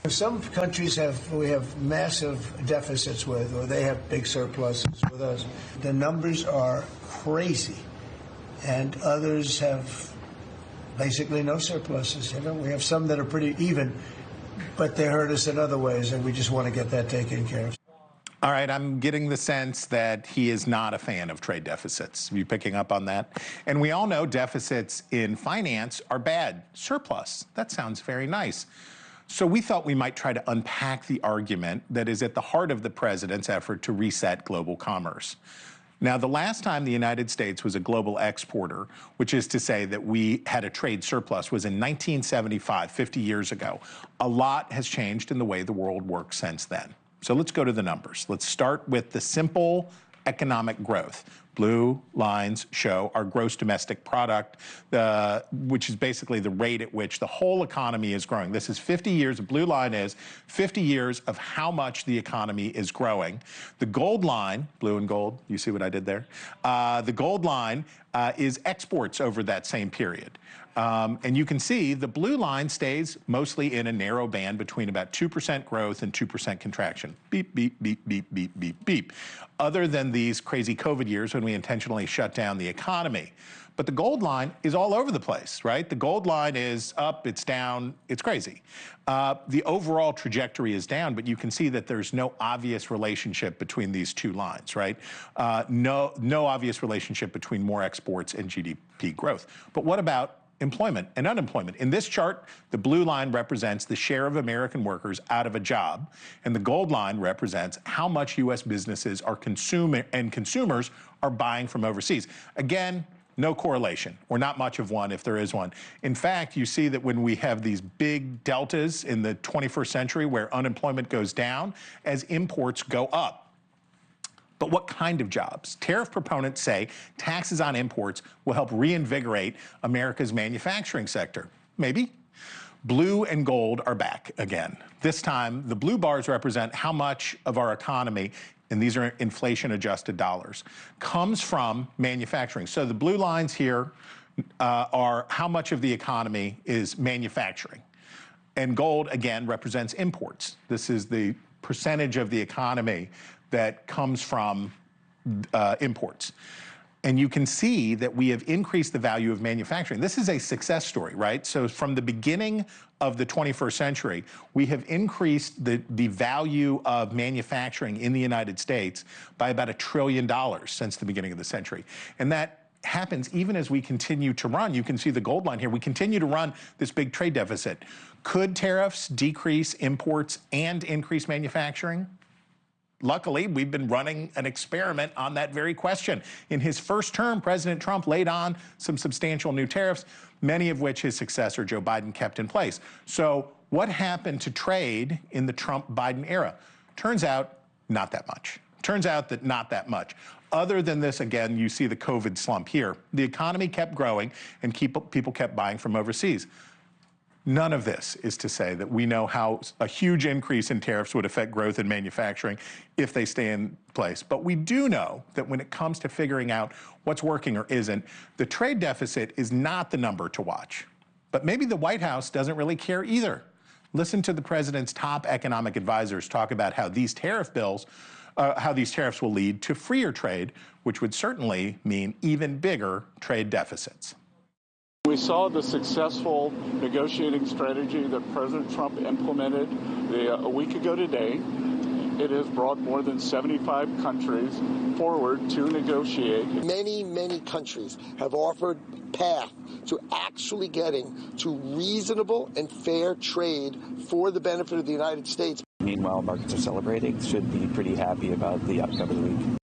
Some countries we have massive deficits with, or they have big surpluses with us. The numbers are crazy, and others have basically no surpluses. You know, we have some that are pretty even, but they hurt us in other ways, and we just want to get that taken care of. All right, I'm getting the sense that he is not a fan of trade deficits. Are you picking up on that? And we all know deficits in finance are bad. Surplus, that sounds very nice. So we thought we might try to unpack the argument that is at the heart of the president's effort to reset global commerce. Now, the last time the United States was a global exporter, which is to say that we had a trade surplus, was in 1975, 50 years ago. A lot has changed in the way the world works since then. So let's go to the numbers. Let's start with the simple economic growth. Blue lines show our gross domestic product, which is basically the rate at which the whole economy is growing. This is 50 years, the blue line is 50 years of how much the economy is growing. The gold line, blue and gold, you see what I did there? The gold line is exports over that same period. And you can see the blue line stays mostly in a narrow band between about 2% growth and 2% contraction. Beep, beep, beep, beep, beep, beep, beep. Other than these crazy COVID years when we intentionally shut down the economy. But the gold line is all over the place, right? The gold line is up, it's down, it's crazy. The overall trajectory is down, but you can see that there's no obvious relationship between these two lines, right? No obvious relationship between more exports and GDP growth. But what about employment and unemployment? In this chart, the blue line represents the share of American workers out of a job, and the gold line represents how much U.S. businesses are consuming and consumers are buying from overseas. Again, no correlation, or not much of one if there is one. In fact, you see that when we have these big deltas in the 21st century where unemployment goes down as imports go up. But what kind of jobs? Tariff proponents say taxes on imports will help reinvigorate America's manufacturing sector. Maybe. Blue and gold are back again. This time, the blue bars represent how much of our economy, and these are inflation-adjusted dollars, comes from manufacturing. So the blue lines here are how much of the economy is manufacturing. And gold, again, represents imports. This is the percentage of the economy that comes from imports. And you can see that we have increased the value of manufacturing. This is a success story, right? So from the beginning of the 21st century, we have increased the value of manufacturing in the United States by about $1 trillion since the beginning of the century. And that happens even as we continue to run. You can see the gold line here. We continue to run this big trade deficit. Could tariffs decrease imports and increase manufacturing? Luckily, we've been running an experiment on that very question. In his first term, President Trump laid on some substantial new tariffs, many of which his successor, Joe Biden, kept in place. So what happened to trade in the Trump-Biden era? Turns out, not that much. Turns out that not that much. Other than this, again, you see the COVID slump here. The economy kept growing and people kept buying from overseas. None of this is to say that we know how a huge increase in tariffs would affect growth in manufacturing if they stay in place. But we do know that when it comes to figuring out what's working or isn't, the trade deficit is not the number to watch. But maybe the White House doesn't really care either. Listen to the president's top economic advisors talk about how these tariffs will lead to freer trade, which would certainly mean even bigger trade deficits. We saw the successful negotiating strategy that President Trump implemented a week ago today. It has brought more than 75 countries forward to negotiate. Many countries have offered path to actually getting to reasonable and fair trade for the benefit of the United States. Meanwhile, markets are celebrating, should be pretty happy about the outcome of the week.